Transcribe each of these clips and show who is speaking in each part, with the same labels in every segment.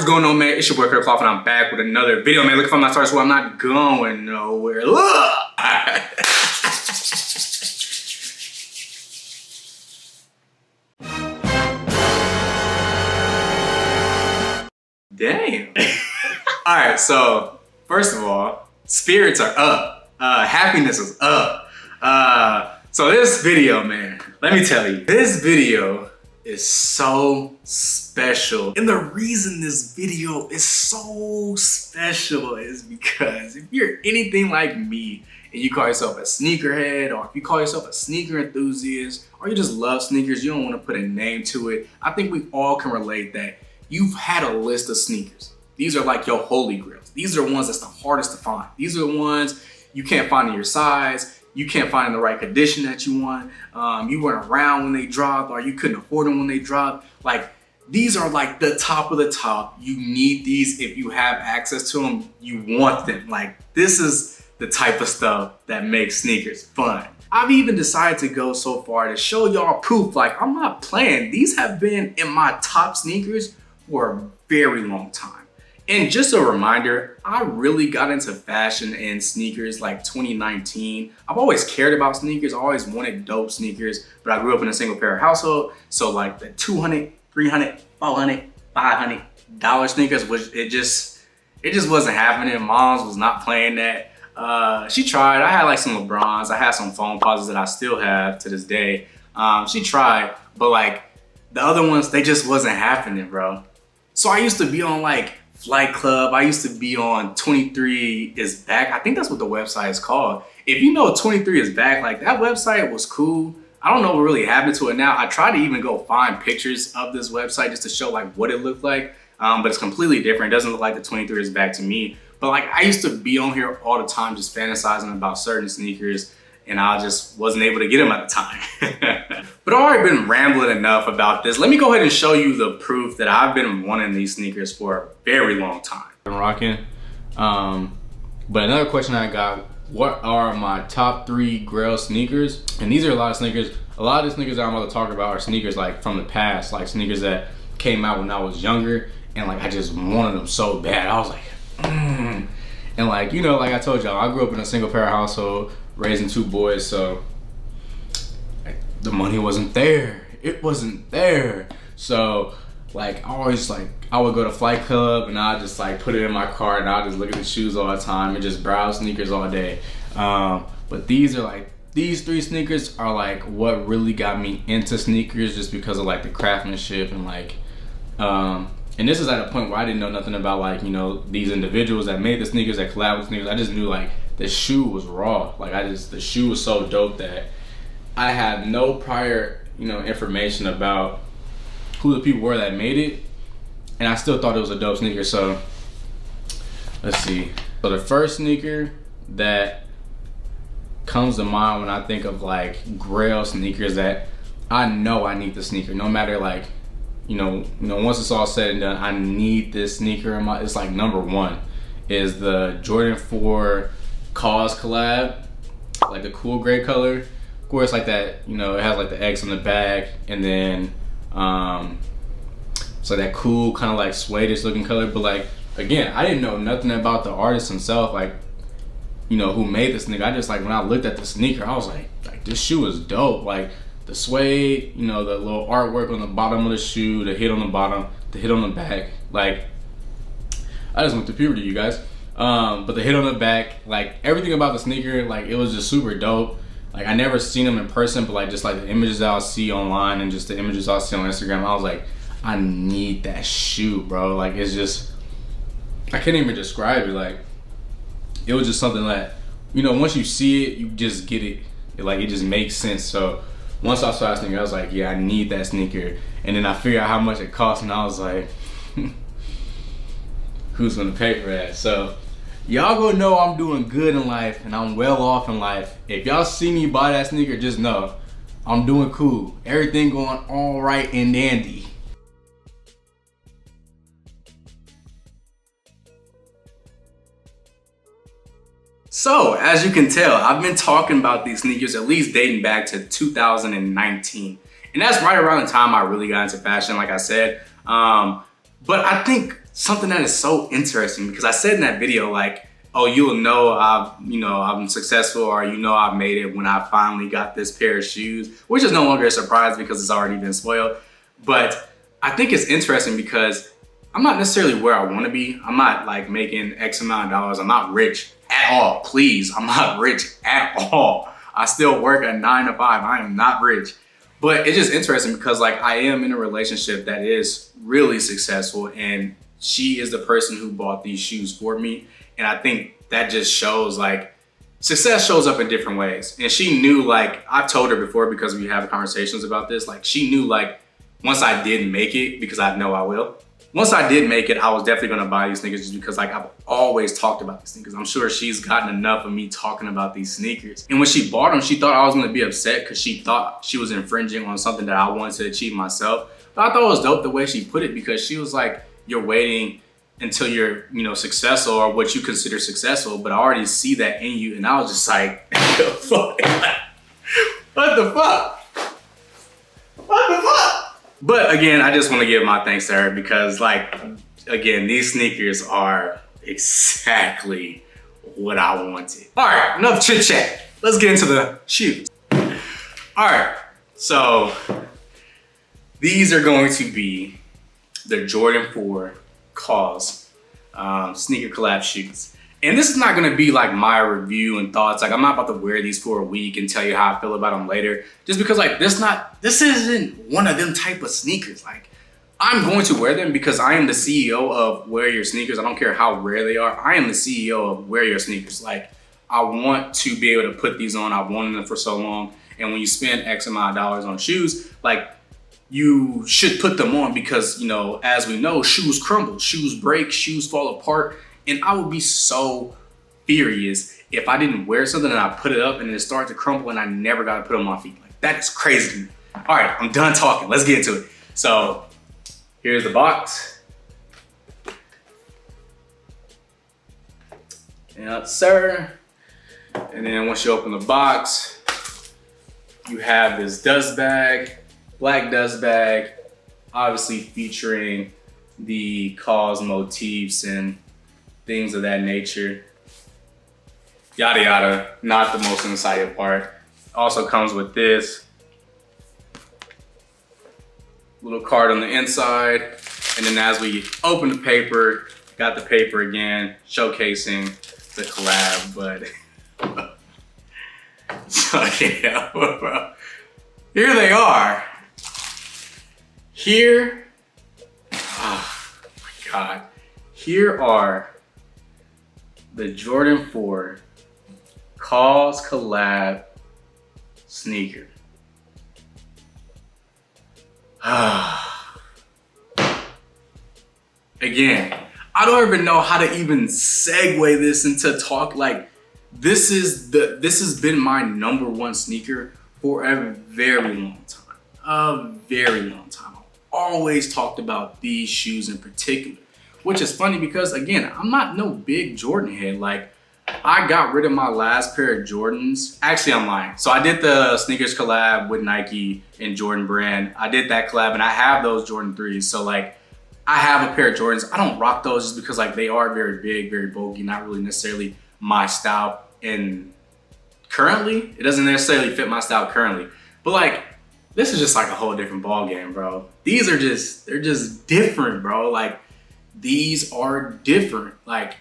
Speaker 1: What's going on, man? It's your boy Gregory Cooper and I'm back with another video, man. Look for my stars, so I'm not going nowhere. Look! Damn. Alright, so first of all, spirits are up. Happiness is up. So this video, man, let me tell you, this video is so special. And the reason this video is so special is because if you're anything like me and you call yourself a sneakerhead, or if you call yourself a sneaker enthusiast, or you just love sneakers, you don't want to put a name to it, I think we all can relate that you've had a list of sneakers. These are like your holy grails. These are the ones that's the hardest to find. These are the ones you can't find in your size. You can't find in the right condition that you want. You weren't around when they dropped, or you couldn't afford them when they dropped. Like, these are like the top of the top. You need these if you have access to them. You want them. Like, this is the type of stuff that makes sneakers fun. I've even decided to go so far to show y'all proof. Like, I'm not playing. These have been in my top sneakers for a very long time. And just a reminder, I really got into fashion and sneakers like 2019. I've always cared about sneakers. I always wanted dope sneakers, but I grew up in a single parent household. So like the $200, $300, $400, $500 sneakers, which it just wasn't happening. Mom's was not playing that. She tried. I had like some LeBrons. I had some foam posits that I still have to this day. She tried, but like the other ones, they just wasn't happening, bro. So I used to be on like Flight Club. I used to be on 23 is Back. I think that's what the website is called. If you know 23 is Back, like that website was cool. I don't know what really happened to it now. I tried to even go find pictures of this website just to show like what it looked like. But it's completely different. It doesn't look like the 23 is Back to me. But like I used to be on here all the time just fantasizing about certain sneakers, and I just wasn't able to get them at the time. But I've already been rambling enough about this. Let me go ahead and show you the proof that I've been wanting these sneakers for a very long time. I'm rocking. But another question I got, what are my top 3 Grail sneakers? And these are a lot of sneakers. A lot of the sneakers that I'm about to talk about are sneakers like from the past, like sneakers that came out when I was younger, and like I just wanted them so bad. I was like, And like, you know, like I told y'all, I grew up in a single parent household, raising 2 boys, so the money wasn't there. It wasn't there. So like I always like, I would go to Flight Club and I'd just like put it in my car and I'd just look at the shoes all the time and just browse sneakers all day. But these are like, these 3 sneakers are like what really got me into sneakers, just because of like the craftsmanship and like, and this is at a point where I didn't know nothing about like, you know, these individuals that made the sneakers, that collab with sneakers. I just knew like the shoe was raw. Like the shoe was so dope that I had no prior, you know, information about who the people were that made it. And I still thought it was a dope sneaker. So let's see. So the first sneaker that comes to mind when I think of like Grail sneakers, that I know I need the sneaker, no matter like, you know, once it's all said and done, I need this sneaker in my, it's like number 1 is the Jordan 4 Kaws collab, like the cool gray color. Of course, like that, you know, it has like the X on the back, and then so that cool kind of like suede-ish looking color. But like, again, I didn't know nothing about the artist himself, like, you know, who made this sneaker. I just like, when I looked at the sneaker, I was like this shoe is dope. Like the suede, you know, the little artwork on the bottom of the shoe, the hit on the bottom, the hit on the back. Like, I just went through puberty, you guys. But the hit on the back, like everything about the sneaker, like it was just super dope. Like I never seen them in person, but like just like the images I'll see online and just the images I'll see on Instagram, I was like, I need that shoe, bro. Like it's just, I can't even describe it. Like it was just something that, you know, once you see it, you just get it. Like it just makes sense. So once I saw that sneaker, I was like, yeah, I need that sneaker. And then I figured out how much it cost, and I was like, who's gonna pay for that? So y'all gonna know I'm doing good in life and I'm well off in life. If y'all see me buy that sneaker, just know I'm doing cool. Everything going all right and dandy. So, as you can tell, I've been talking about these sneakers at least dating back to 2019. And that's right around the time I really got into fashion, like I said. But I think something that is so interesting, because I said in that video, like, oh, you'll know I'm successful, or I've made it when I finally got this pair of shoes, which is no longer a surprise because it's already been spoiled. But I think it's interesting because I'm not necessarily where I want to be. I'm not like making X amount of dollars. I'm not rich at all. Please, I'm not rich at all. I still work a 9 to 5. I am not rich. But it's just interesting because like I am in a relationship that is really successful, and she is the person who bought these shoes for me. And I think that just shows like success shows up in different ways. And she knew, like I've told her before because we have conversations about this, like she knew like once I did make it, because I know I will. Once I did make it, I was definitely gonna buy these sneakers just because like I've always talked about these sneakers. I'm sure she's gotten enough of me talking about these sneakers. And when she bought them, she thought I was gonna be upset because she thought she was infringing on something that I wanted to achieve myself. But I thought it was dope the way she put it, because she was like, you're waiting until you're, successful, or what you consider successful, but I already see that in you. And I was just like, what the fuck? What the fuck? But again, I just want to give my thanks to her because like, again, these sneakers are exactly what I wanted. All right, enough chit chat. Let's get into the shoes. All right, so these are going to be the Jordan 4 Kaws sneaker collab shoes. And this is not gonna be like my review and thoughts. Like I'm not about to wear these for a week and tell you how I feel about them later. Just because like this isn't one of them type of sneakers. Like I'm going to wear them because I am the CEO of Wear Your Sneakers. I don't care how rare they are. I am the CEO of Wear Your Sneakers. Like I want to be able to put these on. I've wanted them for so long. And when you spend X amount of dollars on shoes, like you should put them on because, as we know, shoes crumble, shoes break, shoes fall apart. And I would be so furious if I didn't wear something and I put it up and it started to crumble and I never got to put it on my feet. Like that is crazy to me. All right, I'm done talking. Let's get into it. So here's the box. Yes, sir. And then once you open the box, you have this dust bag, black dust bag, obviously featuring the Kaws motifs and things of that nature. Yada yada, not the most exciting part. Also comes with this little card on the inside. And then as we open the paper, got the paper again, showcasing the collab, but so yeah, bro. Here they are. Here, oh my God. Here are the Jordan 4 Kaws collab sneaker. Again, I don't even know how to even segue this into talk. Like this has been my #1 sneaker for a very long time. A very long time. I've always talked about these shoes in particular. Which is funny because again, I'm not no big Jordan head. Like I got rid of my last pair of Jordans. Actually, I'm lying. So I did the sneakers collab with Nike and Jordan brand. I did that collab and I have those Jordan 3s. So like I have a pair of Jordans. I don't rock those just because like they are very big, very bulky, not really necessarily my style. And currently, it doesn't necessarily fit my style currently. But like, this is just like a whole different ball game, bro. These are they're just different, bro. Like, these are different. Like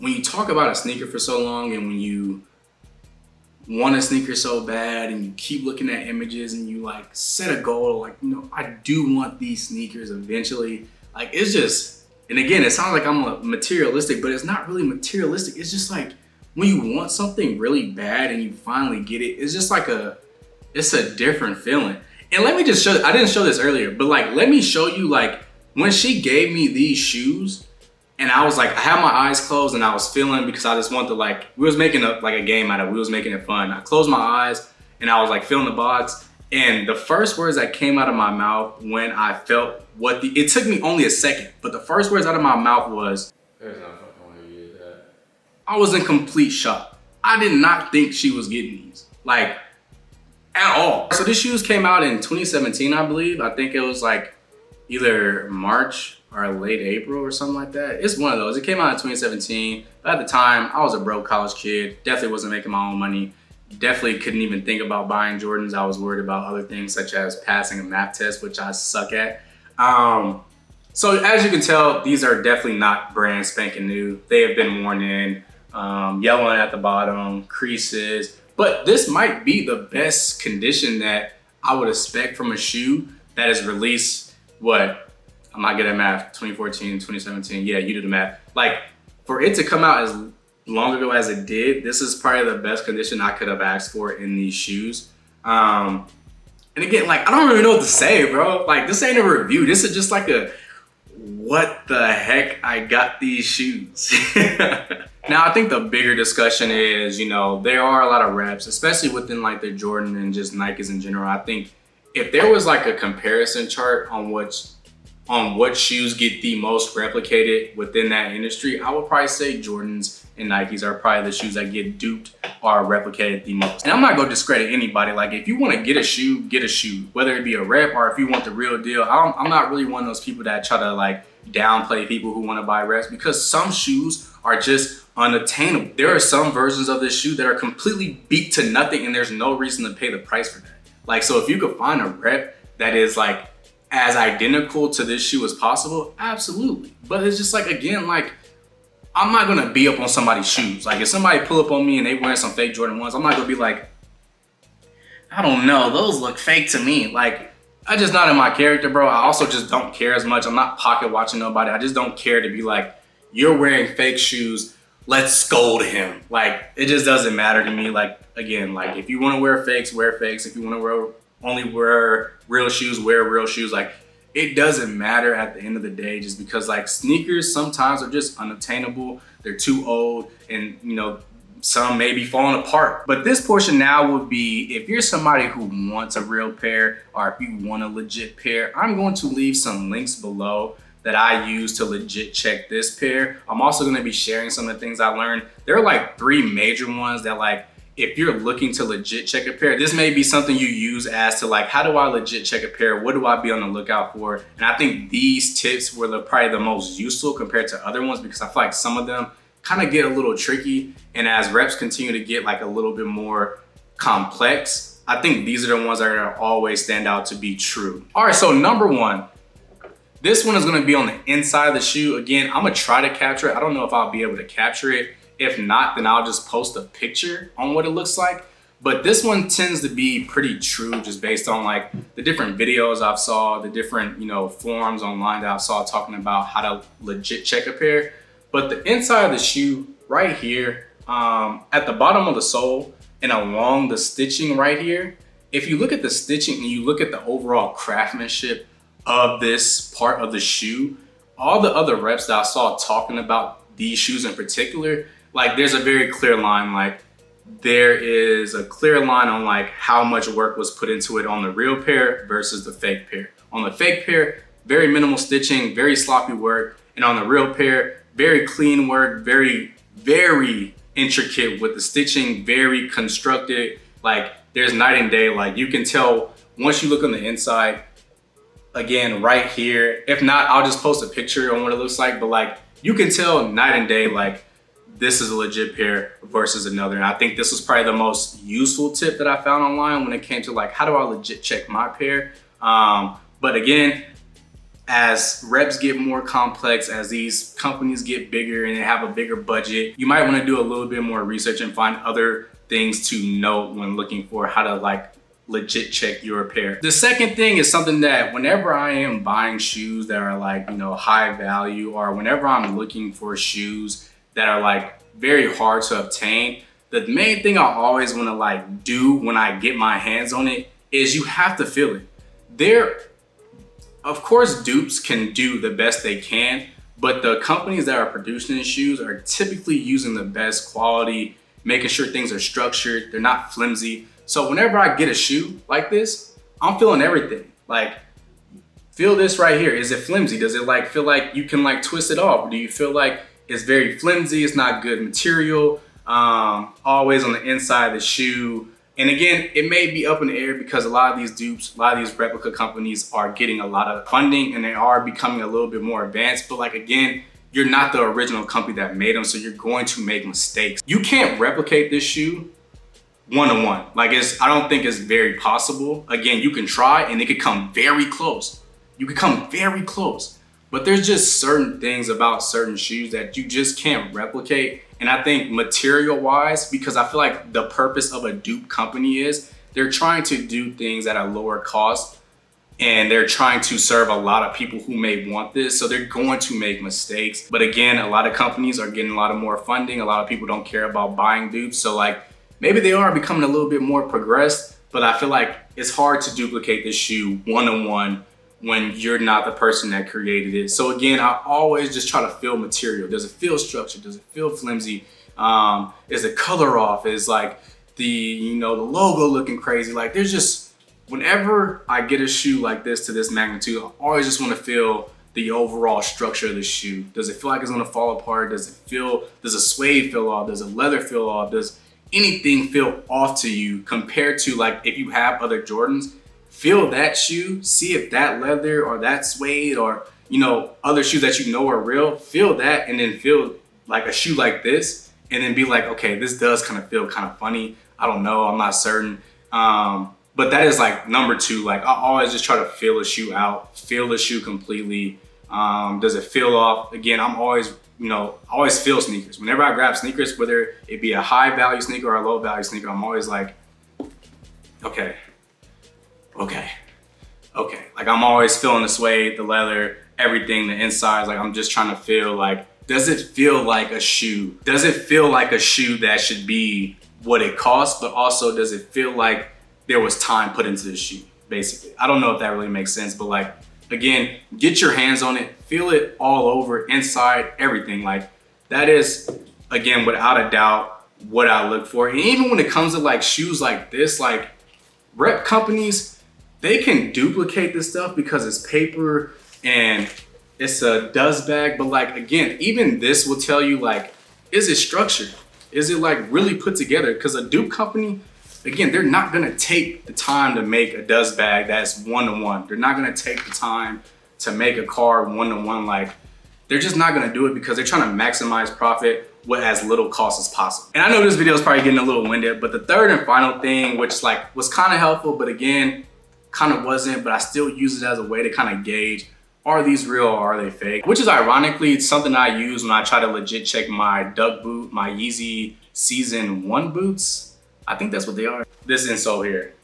Speaker 1: when you talk about a sneaker for so long and when you want a sneaker so bad and you keep looking at images and you like set a goal, like, I do want these sneakers eventually. Like it's just, and again, it sounds like I'm materialistic, but it's not really materialistic. It's just like when you want something really bad and you finally get it, it's just like it's a different feeling. And let me just show, I didn't show this earlier, but like, let me show you like, when she gave me these shoes and I was like, I had my eyes closed and I was feeling, because I just wanted to like, we was making a game out of it. We was making it fun. I closed my eyes and I was like feeling the box. And the first words that came out of my mouth when I felt it took me only a second, but the first words out of my mouth was, "There's no fucking way you did that." I was in complete shock. I did not think she was getting these, like at all. So these shoes came out in 2017, I believe. I think it was like either March or late April or something like that. It's one of those. It came out in 2017. But at the time, I was a broke college kid. Definitely wasn't making my own money. Definitely couldn't even think about buying Jordans. I was worried about other things such as passing a math test, which I suck at. So as you can tell, these are definitely not brand spanking new. They have been worn in, yellowing at the bottom, creases. But this might be the best condition that I would expect from a shoe that is released, what? I'm not good at math, 2014, 2017. Yeah, you do the math. Like, for it to come out as long ago as it did, this is probably the best condition I could have asked for in these shoes. And again, like, I don't really know what to say, bro. Like, this ain't a review. This is just like a, what the heck, I got these shoes. Now, I think the bigger discussion is, you know, there are a lot of reps, especially within like the Jordan and just Nikes in general. I think if there was like a comparison chart on what shoes get the most replicated within that industry, I would probably say Jordans and Nikes are probably the shoes that get duped or replicated the most. And I'm not gonna discredit anybody. Like, if you wanna get a shoe, whether it be a rep or if you want the real deal. I'm not really one of those people that try to like downplay people who wanna buy reps, because some shoes are just unattainable. There are some versions of this shoe that are completely beat to nothing and there's no reason to pay the price for that. Like, so if you could find a rep that is like as identical to this shoe as possible, absolutely. But it's just like, again, like, I'm not gonna be up on somebody's shoes. Like, if somebody pull up on me and they wearing some fake Jordan 1s, I'm not gonna be like, I don't know, those look fake to me. Like, I just not in my character, bro. I also just don't care as much. I'm not pocket watching nobody. I just don't care to be like, you're wearing fake shoes, let's scold him. Like, it just doesn't matter to me. Like, again, like, if you wanna wear fakes, wear fakes. If you wanna only wear real shoes, wear real shoes. Like, it doesn't matter at the end of the day, just because like sneakers sometimes are just unattainable. They're too old, and you know, some may be falling apart. But this portion now would be, if you're somebody who wants a real pair or if you want a legit pair, I'm going to leave some links below that I use to legit check this pair. I'm also gonna be sharing some of the things I learned. There are like 3 major ones that, like, if you're looking to legit check a pair, this may be something you use as to like, how do I legit check a pair? What do I be on the lookout for? And I think these tips were probably the most useful compared to other ones, because I feel like some of them kind of get a little tricky. And as reps continue to get like a little bit more complex, I think these are the ones that are gonna always stand out to be true. All right, so number 1, this one is gonna be on the inside of the shoe. Again, I'm gonna try to capture it. I don't know if I'll be able to capture it. If not, then I'll just post a picture on what it looks like. But this one tends to be pretty true, just based on like the different videos I've saw, the different, you know, forums online that I saw talking about how to legit check a pair. But the inside of the shoe right here, at the bottom of the sole and along the stitching right here, if you look at the stitching and you look at the overall craftsmanship of this part of the shoe, all the other reps that I saw talking about these shoes in particular, like, there's a very clear line. Like, there is a clear line on like how much work was put into it on the real pair versus the fake pair. On the fake pair, very minimal stitching, very sloppy work. And on the real pair, very clean work, very, very intricate with the stitching, very constructed. Like, there's night and day. Like, you can tell once you look on the inside, again, right here. If not, I'll just post a picture on what it looks like. But like, you can tell night and day, like, this is a legit pair versus another. And I think this was probably the most useful tip that I found online when it came to like, how do I legit check my pair? But again, as reps get more complex, as these companies get bigger and they have a bigger budget, you might want to do a little bit more research and find other things to note when looking for how to like legit check your pair. The second thing is something that whenever I am buying shoes that are like, you know, high value, or whenever I'm looking for shoes that are like very hard to obtain, the main thing I always want to like do when I get my hands on it is you have to feel it. There, of course, dupes can do the best they can, but the companies that are producing these shoes are typically using the best quality, making sure things are structured, they're not flimsy. So whenever I get a shoe like this, I'm feeling everything. Like, feel this right here. Is it flimsy? Does it like feel like you can like twist it off? Or do you feel like it's very flimsy, it's not good material? Always on the inside of the shoe, And again, it may be up in the air because a lot of these dupes, a lot of these replica companies are getting a lot of funding and they are becoming a little bit more advanced. But like, again, you're not the original company that made them, so you're going to make mistakes. You can't replicate this shoe one-to-one. Like, I don't think it's very possible. Again, you can try and it could come very close. You could come very close. But there's just certain things about certain shoes that you just can't replicate. And I think material-wise, because I feel like the purpose of a dupe company is they're trying to do things at a lower cost and they're trying to serve a lot of people who may want this. So they're going to make mistakes. But again, a lot of companies are getting a lot of more funding. A lot of people don't care about buying dupes. So like, maybe they are becoming a little bit more progressed, but I feel like it's hard to duplicate this shoe one-on-one when you're not the person that created it. So again, I always just try to feel material. Does it feel structured? Does it feel flimsy? Is the color off? Is like the logo looking crazy? Like, there's just, whenever I get a shoe like this to this magnitude, I always just want to feel the overall structure of the shoe. Does it feel like it's gonna fall apart? Does a suede feel off? Does a leather feel off? Does anything feel off to you compared to, like, if you have other Jordans? Feel that shoe, see if that leather or that suede or, other shoes that are real, feel that, and then feel like a shoe like this, and then be like, okay, this does kind of feel kind of funny. I don't know, I'm not certain. But that is like number two. Like, I always just try to feel a shoe out, feel the shoe completely. Does it feel off? Again, I'm always, I always feel sneakers. Whenever I grab sneakers, whether it be a high value sneaker or a low value sneaker, I'm always like, okay. Like, I'm always feeling the suede, the leather, everything, the insides. Like, I'm just trying to feel like, does it feel like a shoe? Does it feel like a shoe that should be what it costs, but also does it feel like there was time put into the shoe, basically? I don't know if that really makes sense, but like, again, get your hands on it, feel it all over, inside, everything. Like, that is, again, without a doubt, what I look for. And even when it comes to like shoes like this, like, rep companies, they can duplicate this stuff because it's paper and it's a dust bag. But like, again, even this will tell you, like, is it structured? Is it like really put together? Because a dupe company, again, they're not gonna take the time to make a dust bag that's one-to-one. They're not gonna take the time to make a card one-to-one. Like, they're just not gonna do it because they're trying to maximize profit with as little cost as possible. And I know this video is probably getting a little winded, but the third and final thing, which like was kind of helpful, but again, kind of wasn't, but I still use it as a way to kind of gauge, are these real or are they fake? Which is ironically something I use when I try to legit check my duck boot, my Yeezy Season 1 boots. I think that's what they are. This insole here.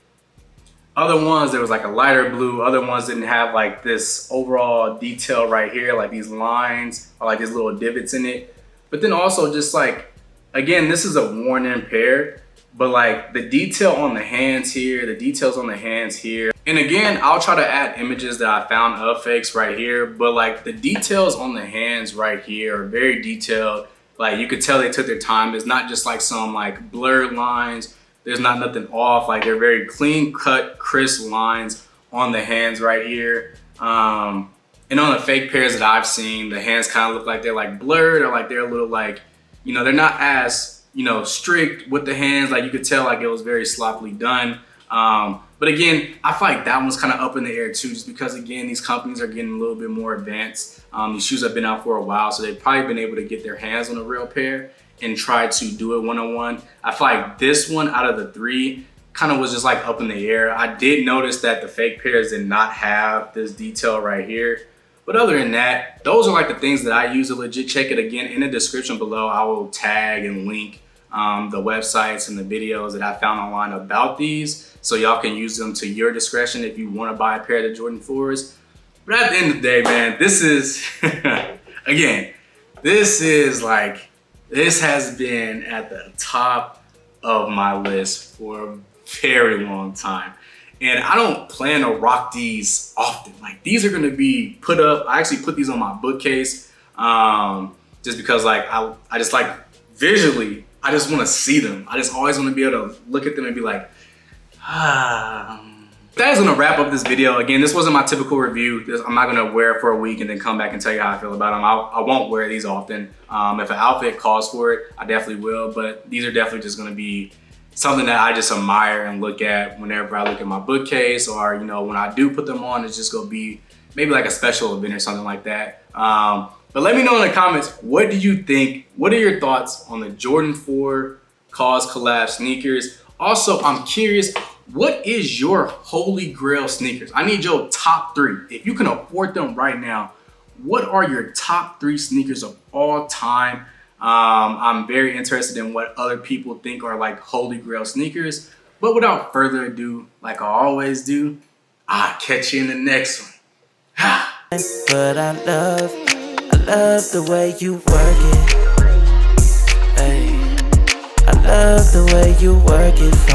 Speaker 1: Other ones, there was like a lighter blue. Other ones didn't have like this overall detail right here, like these lines or like these little divots in it. But then also just like, again, this is a worn in pair, but like the detail on the hands here, the details on the hands here. And again, I'll try to add images that I found of fakes right here, but like the details on the hands right here are very detailed. Like, you could tell they took their time. It's not just like some like blurred lines. There's not nothing off. Like, they're very clean cut, crisp lines on the hands right here. And on the fake pairs that I've seen, the hands kind of look like they're like blurred, or like they're a little like, they're not as, strict with the hands. Like, you could tell like it was very sloppily done. But again, I feel like that one's kind of up in the air too, just because again, these companies are getting a little bit more advanced. These shoes have been out for a while, so they've probably been able to get their hands on a real pair and try to do it one-on-one. I feel like this one out of the three kind of was just like up in the air. I did notice that the fake pairs did not have this detail right here. But other than that, those are like the things that I use to legit check it. Again, in the description below, I will tag and link the websites and the videos that I found online about these, so y'all can use them to your discretion if you want to buy a pair of the Jordan 4s. But at the end of the day, man, this is, again, this has been at the top of my list for a very long time. And I don't plan to rock these often. Like, these are gonna be put up. I actually put these on my bookcase just because like I just like visually, I just wanna see them. I just always wanna be able to look at them and be like, That is gonna wrap up this video. Again, this wasn't my typical review. I'm not gonna wear it for a week and then come back and tell you how I feel about them. I won't wear these often. If an outfit calls for it, I definitely will, but these are definitely just gonna be something that I just admire and look at whenever I look at my bookcase, or you know, when I do put them on, it's just gonna be maybe like a special event or something like that. But let me know in the comments, what do you think? What are your thoughts on the Jordan 4 Kaws collab sneakers? Also, I'm curious, what is your holy grail sneakers? I need your top 3. If you can afford them right now, what are your top 3 sneakers of all time? I'm very interested in what other people think are like holy grail sneakers. But without further ado, like I always do, I'll catch you in the next one.
Speaker 2: But I love the way you work it. Ay, I love the way you work it for